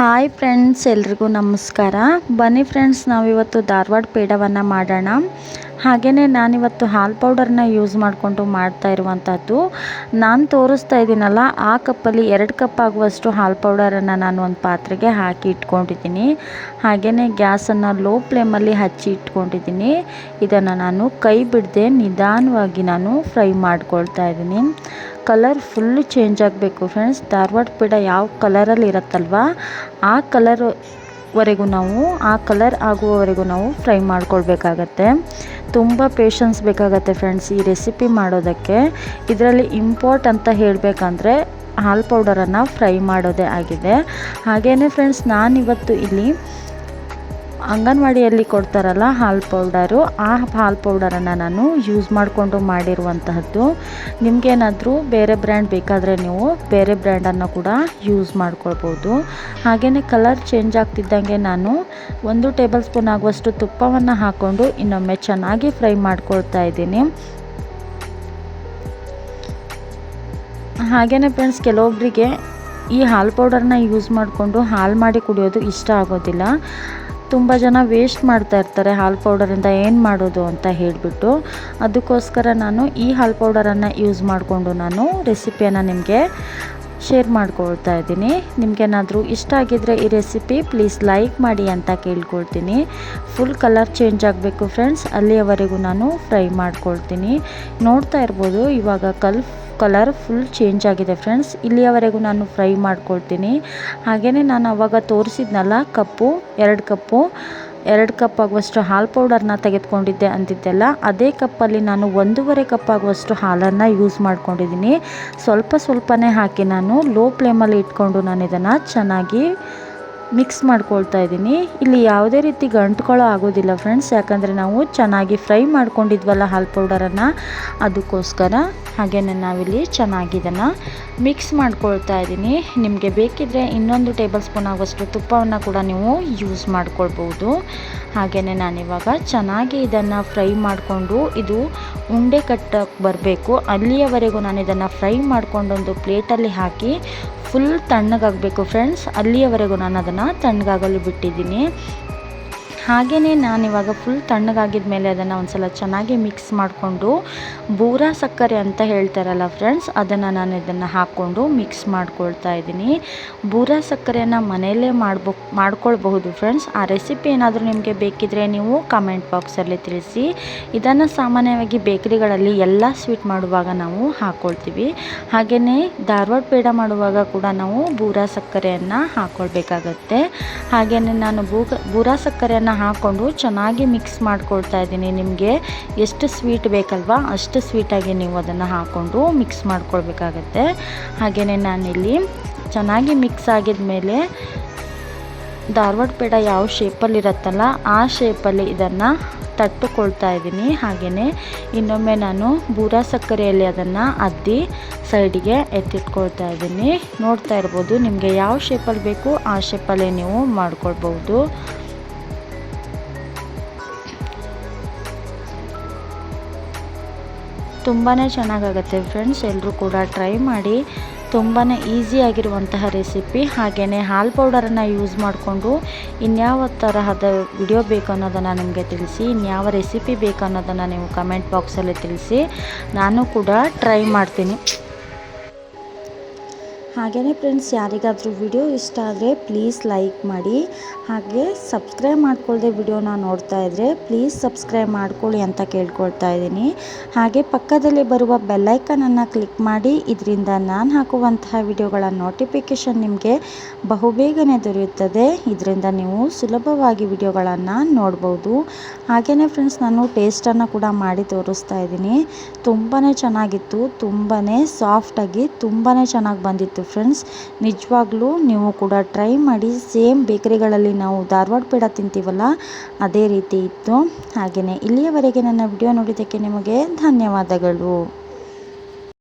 Hi friends, ಎಲ್ರಿಗೂ ನಮಸ್ಕಾರ. ಬನ್ನಿ ಫ್ರೆಂಡ್ಸ್, ನಾವಿವತ್ತು ಧಾರವಾಡ ಪೇಡವನ್ನು ಮಾಡೋಣ. ಹಾಗೆಯೇ ನಾನಿವತ್ತು ಹಾಲು ಪೌಡರ್ನ ಯೂಸ್ ಮಾಡಿಕೊಂಡು ಮಾಡ್ತಾ ಇರುವಂಥದ್ದು. ನಾನು ತೋರಿಸ್ತಾ ಇದ್ದೀನಲ್ಲ, ಆ ಕಪ್ಪಲ್ಲಿ 2 ಕಪ್ ಆಗುವಷ್ಟು ಹಾಲು ಪೌಡರನ್ನು ನಾನು ಒಂದು ಪಾತ್ರೆಗೆ ಹಾಕಿ ಇಟ್ಕೊಂಡಿದ್ದೀನಿ. ಹಾಗೆಯೇ ಗ್ಯಾಸನ್ನು ಲೋ ಫ್ಲೇಮಲ್ಲಿ ಹಚ್ಚಿ ಇಟ್ಕೊಂಡಿದ್ದೀನಿ. ಇದನ್ನು ನಾನು ಕೈ ಬಿಡದೆ ನಿಧಾನವಾಗಿ ನಾನು ಫ್ರೈ ಮಾಡ್ಕೊಳ್ತಾ ಇದ್ದೀನಿ. ಕಲರ್ ಫುಲ್ಲು ಚೇಂಜ್ ಆಗಬೇಕು ಫ್ರೆಂಡ್ಸ್. ಧಾರವಾಡ ಪೇಡ ಯಾವ ಕಲರಲ್ಲಿ ಇರುತ್ತಲ್ವ, ಆ ಕಲರ್ ಆಗುವವರೆಗೂ ನಾವು ಫ್ರೈ ಮಾಡ್ಕೊಳ್ಬೇಕಾಗತ್ತೆ. ತುಂಬ ಪೇಷನ್ಸ್ ಬೇಕಾಗತ್ತೆ ಫ್ರೆಂಡ್ಸ್ ಈ ರೆಸಿಪಿ ಮಾಡೋದಕ್ಕೆ. ಇದರಲ್ಲಿ ಇಂಪಾರ್ಟ್ ಅಂತ ಹೇಳಬೇಕಂದ್ರೆ ಹಾಲು ಪೌಡರನ್ನು ಫ್ರೈ ಮಾಡೋದೇ ಆಗಿದೆ. ಹಾಗೆಯೇ ಫ್ರೆಂಡ್ಸ್, ನಾನಿವತ್ತು ಇಲ್ಲಿ ಅಂಗನವಾಡಿಯಲ್ಲಿ ಕೊಡ್ತಾರಲ್ಲ ಹಾಲು ಪೌಡರು, ಆ ಹಾಲು ಪೌಡರನ್ನು ನಾನು ಯೂಸ್ ಮಾಡಿಕೊಂಡು ಮಾಡಿರುವಂತಹದ್ದು. ನಿಮಗೇನಾದರೂ ಬೇರೆ ಬ್ರ್ಯಾಂಡ್ ಬೇಕಾದರೆ ನೀವು ಬೇರೆ ಬ್ರ್ಯಾಂಡನ್ನು ಕೂಡ ಯೂಸ್ ಮಾಡ್ಕೊಳ್ಬೋದು. ಹಾಗೆಯೇ ಕಲರ್ ಚೇಂಜ್ ಆಗ್ತಿದ್ದಂಗೆ ನಾನು 1 ಟೇಬಲ್ ಸ್ಪೂನ್ ಆಗುವಷ್ಟು ತುಪ್ಪವನ್ನು ಹಾಕ್ಕೊಂಡು ಇನ್ನೊಮ್ಮೆ ಚೆನ್ನಾಗಿ ಫ್ರೈ ಮಾಡ್ಕೊಳ್ತಾ ಇದ್ದೀನಿ. ಹಾಗೆಯೇ ಫ್ರೆಂಡ್ಸ್, ಕೆಲವೊಬ್ಬರಿಗೆ ಈ ಹಾಲು ಪೌಡರ್ನ ಯೂಸ್ ಮಾಡಿಕೊಂಡು ಹಾಲು ಮಾಡಿ ಕುಡಿಯೋದು ಇಷ್ಟ ಆಗೋದಿಲ್ಲ. ತುಂಬ ಜನ ವೇಸ್ಟ್ ಮಾಡ್ತಾ ಇರ್ತಾರೆ ಹಾಲು ಪೌಡರಿಂದ ಏನು ಮಾಡೋದು ಅಂತ ಹೇಳಿಬಿಟ್ಟು. ಅದಕ್ಕೋಸ್ಕರ ನಾನು ಈ ಹಾಲು ಪೌಡರನ್ನು ಯೂಸ್ ಮಾಡಿಕೊಂಡು ನಾನು ರೆಸಿಪಿಯನ್ನು ನಿಮಗೆ ಶೇರ್ ಮಾಡ್ಕೊಳ್ತಾ ಇದ್ದೀನಿ. ನಿಮಗೇನಾದರೂ ಇಷ್ಟ ಆಗಿದ್ದರೆ ಈ ರೆಸಿಪಿ ಪ್ಲೀಸ್ ಲೈಕ್ ಮಾಡಿ ಅಂತ ಕೇಳ್ಕೊಳ್ತೀನಿ. ಫುಲ್ ಕಲರ್ ಚೇಂಜ್ ಆಗಬೇಕು ಫ್ರೆಂಡ್ಸ್, ಅಲ್ಲಿಯವರೆಗೂ ನಾನು ಫ್ರೈ ಮಾಡ್ಕೊಳ್ತೀನಿ. ನೋಡ್ತಾ ಇರ್ಬೋದು, ಇವಾಗ ಕಲರ್ ಫುಲ್ ಚೇಂಜ್ ಆಗಿದೆ ಫ್ರೆಂಡ್ಸ್. ಇಲ್ಲಿಯವರೆಗೂ ನಾನು ಫ್ರೈ ಮಾಡ್ಕೊಳ್ತೀನಿ. ಹಾಗೆಯೇ ನಾನು ಆವಾಗ ತೋರಿಸಿದ್ನಲ್ಲ ಕಪ್ಪು 2 ಕಪ್ ಆಗುವಷ್ಟು ಹಾಲು ಪೌಡರ್ನ ತೆಗೆದುಕೊಂಡಿದ್ದೆ ಅಂತಿದ್ದೆಲ್ಲ, ಅದೇ ಕಪ್ಪಲ್ಲಿ ನಾನು 1.5 ಕಪ್ ಆಗುವಷ್ಟು ಹಾಲನ್ನು ಯೂಸ್ ಮಾಡ್ಕೊಂಡಿದ್ದೀನಿ. ಸ್ವಲ್ಪನೇ ಹಾಕಿ ನಾನು ಲೋ ಫ್ಲೇಮಲ್ಲಿ ಇಟ್ಕೊಂಡು ನಾನು ಇದನ್ನು ಚೆನ್ನಾಗಿ ಮಿಕ್ಸ್ ಮಾಡ್ಕೊಳ್ತಾ ಇದ್ದೀನಿ. ಇಲ್ಲಿ ಯಾವುದೇ ರೀತಿ ಗಂಟುಗಳು ಆಗೋದಿಲ್ಲ ಫ್ರೆಂಡ್ಸ್, ಯಾಕಂದರೆ ನಾವು ಚೆನ್ನಾಗಿ ಫ್ರೈ ಮಾಡ್ಕೊಂಡಿದ್ವಲ್ಲ ಹಾಲು ಪೌಡರನ್ನು, ಅದಕ್ಕೋಸ್ಕರ. ಹಾಗೆಯೇ ನಾವಿಲ್ಲಿ ಚೆನ್ನಾಗಿ ಇದನ್ನು ಮಿಕ್ಸ್ ಮಾಡ್ಕೊಳ್ತಾ ಇದ್ದೀನಿ. ನಿಮಗೆ ಬೇಕಿದ್ದರೆ 1 ಟೇಬಲ್ ಸ್ಪೂನ್ ಆಗುವಷ್ಟು ತುಪ್ಪವನ್ನು ಕೂಡ ನೀವು ಯೂಸ್ ಮಾಡ್ಕೊಳ್ಬೋದು. ಹಾಗೆಯೇ ನಾನಿವಾಗ ಚೆನ್ನಾಗಿ ಇದನ್ನು ಫ್ರೈ ಮಾಡಿಕೊಂಡು ಇದು ಉಂಡೆ ಕಟ್ಟಕ್ಕೆ ಬರಬೇಕು, ಅಲ್ಲಿಯವರೆಗೂ ನಾನು ಇದನ್ನು ಫ್ರೈ ಮಾಡ್ಕೊಂಡೊಂದು ಪ್ಲೇಟಲ್ಲಿ ಹಾಕಿ ಫುಲ್ ತಣ್ಣಗಾಗಬೇಕು ಫ್ರೆಂಡ್ಸ್. ಅಲ್ಲಿಯವರೆಗೂ ನಾನು ಅದನ್ನು ತಣ್ಣಗಾಗಲು ಬಿಟ್ಟಿದ್ದೀನಿ. ಹಾಗೆಯೇ ನಾನಿವಾಗ ಫುಲ್ ತಣ್ಣಗಾಗಿದ ಮೇಲೆ ಅದನ್ನು ಒಂದು ಸಲ ಚೆನ್ನಾಗಿ ಮಿಕ್ಸ್ ಮಾಡಿಕೊಂಡು ಬೂರಾ ಸಕ್ಕರೆ ಅಂತ ಹೇಳ್ತಾರಲ್ಲ ಫ್ರೆಂಡ್ಸ್, ನಾನು ಇದನ್ನು ಹಾಕ್ಕೊಂಡು ಮಿಕ್ಸ್ ಮಾಡ್ಕೊಳ್ತಾ ಇದ್ದೀನಿ. ಬೂರಾ ಸಕ್ಕರೆಯನ್ನು ಮನೆಯಲ್ಲೇ ಮಾಡ್ಕೊಳ್ಬಹುದು ಫ್ರೆಂಡ್ಸ್. ಆ ರೆಸಿಪಿ ಏನಾದರೂ ನಿಮಗೆ ಬೇಕಿದ್ದರೆ ನೀವು ಕಮೆಂಟ್ ಬಾಕ್ಸಲ್ಲಿ ತಿಳಿಸಿ. ಇದನ್ನು ಸಾಮಾನ್ಯವಾಗಿ ಬೇಕರಿಗಳಲ್ಲಿ ಎಲ್ಲ ಸ್ವೀಟ್ ಮಾಡುವಾಗ ನಾವು ಹಾಕ್ಕೊಳ್ತೀವಿ. ಹಾಗೆಯೇ ಧಾರವಾಡ ಪೇಡ ಮಾಡುವಾಗ ಕೂಡ ನಾವು ಬೂರಾ ಸಕ್ಕರೆಯನ್ನು ಹಾಕ್ಕೊಳ್ಬೇಕಾಗತ್ತೆ. ಹಾಗೆಯೇ ನಾನು ಬೂರಾ ಸಕ್ಕರೆಯನ್ನು ಹಾಕ್ಕೊಂಡು ಚೆನ್ನಾಗಿ ಮಿಕ್ಸ್ ಮಾಡ್ಕೊಳ್ತಾ ಇದ್ದೀನಿ. ನಿಮಗೆ ಎಷ್ಟು ಸ್ವೀಟ್ ಬೇಕಲ್ವಾ ಅಷ್ಟು ಸ್ವೀಟಾಗಿ ನೀವು ಅದನ್ನು ಹಾಕ್ಕೊಂಡು ಮಿಕ್ಸ್ ಮಾಡ್ಕೊಳ್ಬೇಕಾಗತ್ತೆ. ಹಾಗೆಯೇ ನಾನಿಲ್ಲಿ ಚೆನ್ನಾಗಿ ಮಿಕ್ಸ್ ಆಗಿದ ಮೇಲೆ ಧಾರವಾಡ ಪೇಡ ಯಾವ ಶೇಪಲ್ಲಿರುತ್ತಲ್ಲ ಆ ಶೇಪಲ್ಲಿ ಇದನ್ನು ತಟ್ಟುಕೊಳ್ತಾ ಇದ್ದೀನಿ. ಹಾಗೆಯೇ ಇನ್ನೊಮ್ಮೆ ನಾನು ಬೂರಾ ಸಕ್ಕರೆಯಲ್ಲಿ ಅದನ್ನು ಅದ್ದಿ ಸೈಡಿಗೆ ಎತ್ತಿಟ್ಕೊಳ್ತಾ ಇದ್ದೀನಿ. ನೋಡ್ತಾ ಇರ್ಬೋದು, ನಿಮಗೆ ಯಾವ ಶೇಪಲ್ಲಿ ಬೇಕು ಆ ಶೇಪಲ್ಲೇ ನೀವು ಮಾಡ್ಕೊಳ್ಬೋದು. ತುಂಬಾ ಚೆನ್ನಾಗಾಗುತ್ತೆ ಫ್ರೆಂಡ್ಸ್, ಎಲ್ಲರೂ ಕೂಡ ಟ್ರೈ ಮಾಡಿ. ತುಂಬಾ ಈಸಿಯಾಗಿರುವಂತಹ ರೆಸಿಪಿ. ಹಾಗೆಯೇ ಹಾಲು ಪೌಡರನ್ನು ಯೂಸ್ ಮಾಡಿಕೊಂಡು ಇನ್ಯಾವ ತರಹದ ವಿಡಿಯೋ ಬೇಕು ಅನ್ನೋದನ್ನು ನಿಮಗೆ ತಿಳಿಸಿ, ಇನ್ಯಾವ ರೆಸಿಪಿ ಬೇಕು ಅನ್ನೋದನ್ನು ನೀವು ಕಮೆಂಟ್ ಬಾಕ್ಸಲ್ಲಿ ತಿಳಿಸಿ. ನಾನು ಕೂಡ ಟ್ರೈ ಮಾಡ್ತೀನಿ. ಹಾಗೆಯೇ ಫ್ರೆಂಡ್ಸ್, ಯಾರಿಗಾದರೂ ವಿಡಿಯೋ ಇಷ್ಟ ಆದರೆ ಪ್ಲೀಸ್ ಲೈಕ್ ಮಾಡಿ. ಹಾಗೆ ಸಬ್ಸ್ಕ್ರೈಬ್ ಮಾಡ್ಕೊಳ್ಳದೆ ವಿಡಿಯೋನ ನೋಡ್ತಾ ಇದ್ದರೆ ಪ್ಲೀಸ್ ಸಬ್ಸ್ಕ್ರೈಬ್ ಮಾಡ್ಕೊಳ್ಳಿ ಅಂತ ಕೇಳ್ಕೊಳ್ತಾ ಇದ್ದೀನಿ. ಹಾಗೆ ಪಕ್ಕದಲ್ಲಿ ಬರುವ ಬೆಲ್ಲೈಕನನ್ನು ಕ್ಲಿಕ್ ಮಾಡಿ. ಇದರಿಂದ ನಾನು ಹಾಕುವಂತಹ ವಿಡಿಯೋಗಳ ನೋಟಿಫಿಕೇಷನ್ ನಿಮಗೆ ಬಹುಬೇಗನೆ ದೊರೆಯುತ್ತದೆ. ಇದರಿಂದ ನೀವು ಸುಲಭವಾಗಿ ವಿಡಿಯೋಗಳನ್ನು ನೋಡ್ಬೋದು. ಹಾಗೆಯೇ ಫ್ರೆಂಡ್ಸ್, ನಾನು ಟೇಸ್ಟನ್ನು ಕೂಡ ಮಾಡಿ ತೋರಿಸ್ತಾ ಇದ್ದೀನಿ. ತುಂಬಾ ಚೆನ್ನಾಗಿತ್ತು, ತುಂಬಾ ಸಾಫ್ಟಾಗಿ ತುಂಬಾ ಚೆನ್ನಾಗಿ ಬಂದಿತ್ತು ಫ್ರೆಂಡ್ಸ್. ನಿಜವಾಗ್ಲೂ ನೀವು ಕೂಡ ಟ್ರೈ ಮಾಡಿ. ಸೇಮ್ ಬೇಕರಿಗಳಲ್ಲಿ ನಾವು ಧಾರವಾಡ ಪೇಡ ತಿಂತೀವಲ್ಲ ಅದೇ ರೀತಿ ಇತ್ತು. ಹಾಗೆಯೇ ಇಲ್ಲಿಯವರೆಗೆ ನನ್ನ ವಿಡಿಯೋ ನೋಡಿದ್ದಕ್ಕೆ ನಿಮಗೆ ಧನ್ಯವಾದಗಳು.